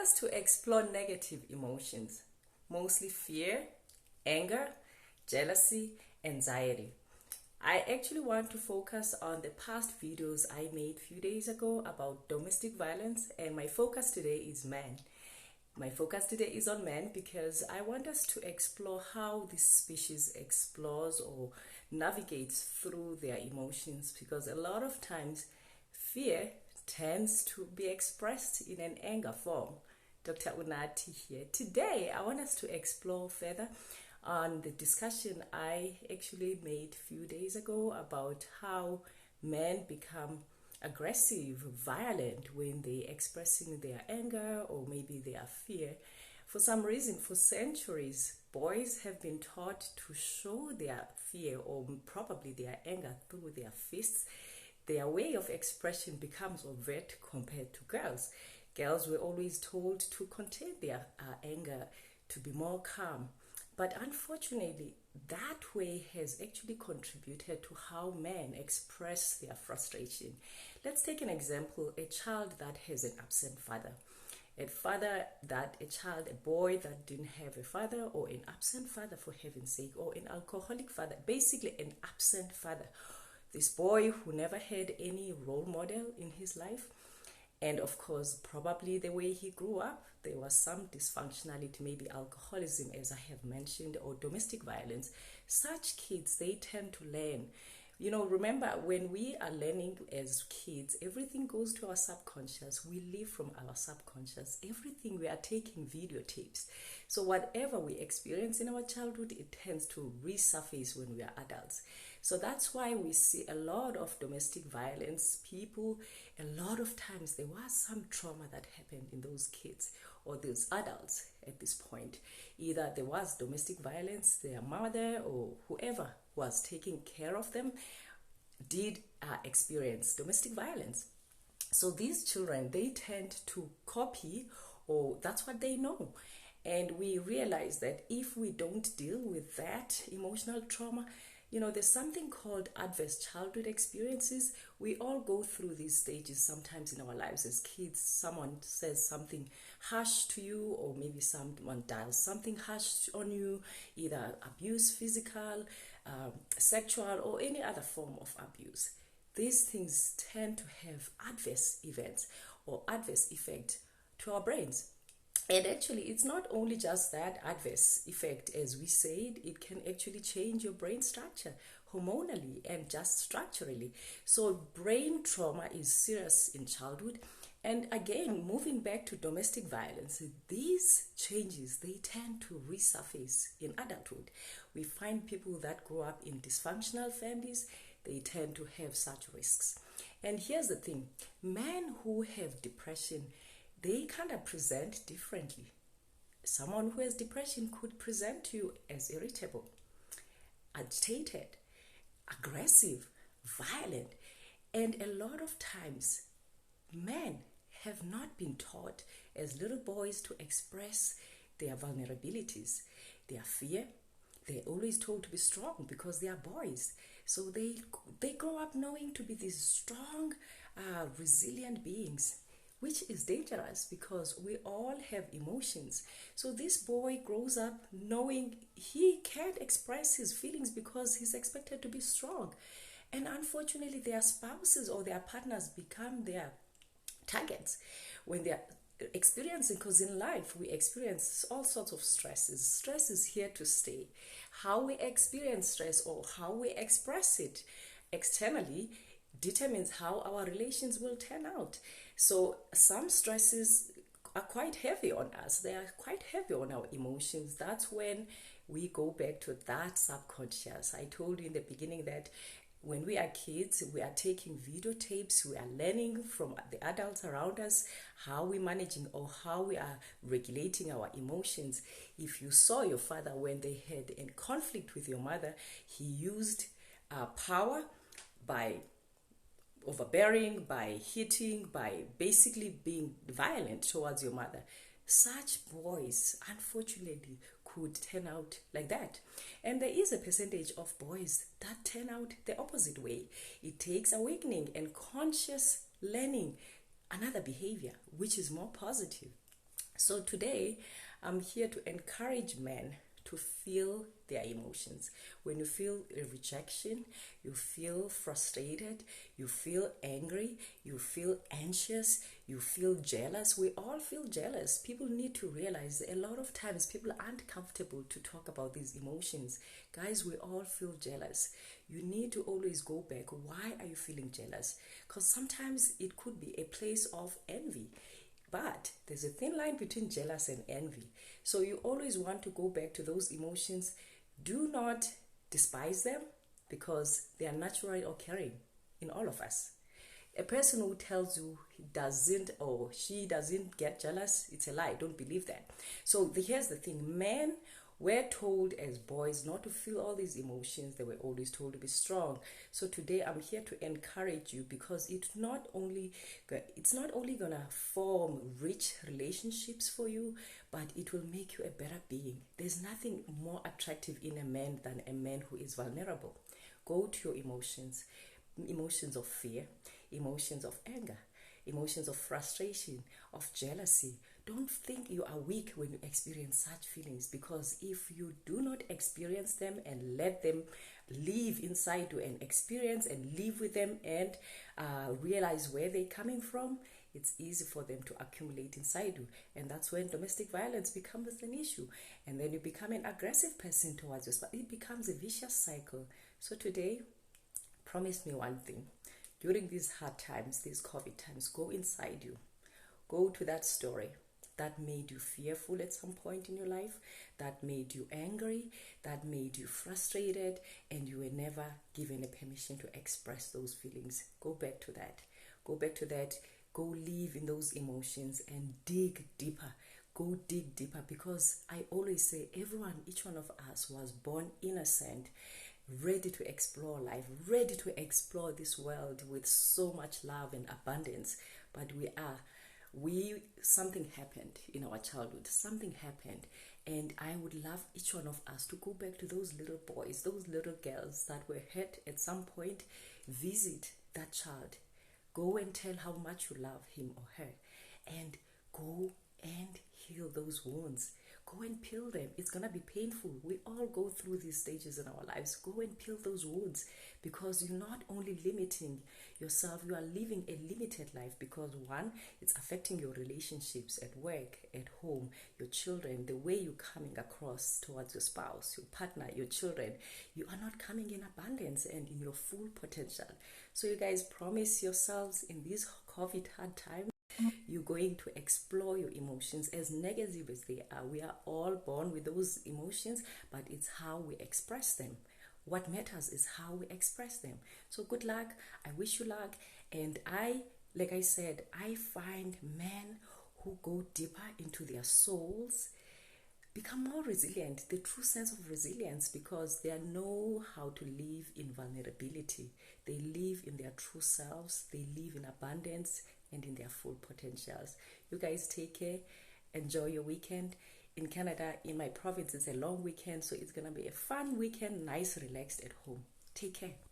us to explore negative emotions, mostly fear, anger, jealousy, anxiety. I actually want to focus on the past videos I made a few days ago about domestic violence, and my focus today is men. My focus today is on men because I want us to explore how this species explores or navigates through their emotions, because a lot of times fear tends to be expressed in an anger form. Dr. Unati here. Today, I want us to explore further on the discussion I actually made a few days ago about how men become aggressive, violent when they're expressing their anger or maybe their fear. For some reason, for centuries, boys have been taught to show their fear or probably their anger through their fists. Their way of expression becomes overt compared to girls. Girls were always told to contain their anger, to be more calm. But unfortunately, that way has actually contributed to how men express their frustration. Let's take an example, a child that has an absent father. A boy that didn't have a father, or an absent father for heaven's sake, or an alcoholic father, basically an absent father. This boy who never had any role model in his life, and of course, probably the way he grew up, there was some dysfunctionality, maybe alcoholism, as I have mentioned, or domestic violence. Such kids, they tend to learn. Remember, when we are learning as kids, everything goes to our subconscious. We live from our subconscious. Everything, we are taking videotapes. So whatever we experience in our childhood, it tends to resurface when we are adults. So that's why we see a lot of domestic violence. People, a lot of times there was some trauma that happened in those kids or those adults at this point. Either there was domestic violence, their mother or whoever was taking care of them did experience domestic violence. So these children, they tend to copy, or that's what they know. And we realize that if we don't deal with that emotional trauma, there's something called adverse childhood experiences. We all go through these stages sometimes in our lives as kids. Someone says something harsh to you, or maybe someone dials something harsh on you, either abuse, physical, sexual, or any other form of abuse. These things tend to have adverse events or adverse effect to our brains. And actually, it's not only just that adverse effect, as we said, it can actually change your brain structure hormonally and just structurally. So brain trauma is serious in childhood. And again, moving back to domestic violence, these changes, they tend to resurface in adulthood. We find people that grow up in dysfunctional families, they tend to have such risks. And here's the thing, men who have depression, they kind of present differently. Someone who has depression could present to you as irritable, agitated, aggressive, violent. And a lot of times, men have not been taught as little boys to express their vulnerabilities, their fear. They're always told to be strong because they are boys. So they grow up knowing to be these strong, resilient beings, which is dangerous because we all have emotions. So this boy grows up knowing he can't express his feelings because he's expected to be strong. And unfortunately, their spouses or their partners become their targets when they're experiencing, because in life we experience all sorts of stresses. Stress is here to stay. How we experience stress or how we express it externally determines how our relations will turn out. So some stresses are quite heavy on us. They are quite heavy on our emotions. That's when we go back to that subconscious. I told you in the beginning that when we are kids, we are taking videotapes, we are learning from the adults around us how we're managing or how we are regulating our emotions. If you saw your father when they had a conflict with your mother, he used power by overbearing, by hitting, by basically being violent towards your mother. Such boys, unfortunately, could turn out like that. And there is a percentage of boys that turn out the opposite way. It takes awakening and conscious learning another behavior which is more positive. So today, I'm here to encourage men to feel their emotions. When you feel a rejection, you feel frustrated, you feel angry, you feel anxious, you feel jealous. We all feel jealous. People need to realize that a lot of times people aren't comfortable to talk about these emotions. Guys, we all feel jealous. You need to always go back. Why are you feeling jealous? Because sometimes it could be a place of envy. But there's a thin line between jealous and envy. So you always want to go back to those emotions. Do not despise them because they are natural or occurring in all of us. A person who tells you he doesn't or she doesn't get jealous, it's a lie. Don't believe that. So here's the thing. Men were told as boys not to feel all these emotions. They were always told to be strong. So today I'm here to encourage you because it's not only gonna form rich relationships for you, but it will make you a better being. There's nothing more attractive in a man than a man who is vulnerable. Go to your emotions of fear, emotions of anger, emotions of frustration, of jealousy. Don't think you are weak when you experience such feelings, because if you do not experience them and let them live inside you and experience and live with them and realize where they're coming from, it's easy for them to accumulate inside you. And that's when domestic violence becomes an issue. And then you become an aggressive person towards your spouse. It becomes a vicious cycle. So today, promise me one thing. During these hard times, these COVID times, go inside you. Go to that story that made you fearful at some point in your life, that made you angry, that made you frustrated, and you were never given a permission to express those feelings. Go back to that. Go back to that. Go live in those emotions and dig deeper. Go dig deeper, because I always say each one of us was born innocent, ready to explore life, ready to explore this world with so much love and abundance. But something happened in our childhood, something happened. And I would love each one of us to go back to those little boys, those little girls that were hurt at some point. Visit that child. Go and tell how much you love him or her. And go and heal those wounds. Go and peel them. It's going to be painful. We all go through these stages in our lives. Go and peel those wounds, because you're not only limiting yourself, you are living a limited life. Because one, it's affecting your relationships at work, at home, your children, the way you're coming across towards your spouse, your partner, your children. You are not coming in abundance and in your full potential. So you guys, promise yourselves in these COVID hard times, you're going to explore your emotions, as negative as they are. We are all born with those emotions, but it's how we express them. What matters is how we express them. So good luck. I wish you luck. And like I said, I find men who go deeper into their souls become more resilient, the true sense of resilience, because they know how to live in vulnerability. They live in their true selves. They live in abundance and in their full potentials. You guys take care. Enjoy your weekend. In Canada, in my province, it's a long weekend, so it's going to be a fun weekend, nice, relaxed at home. Take care.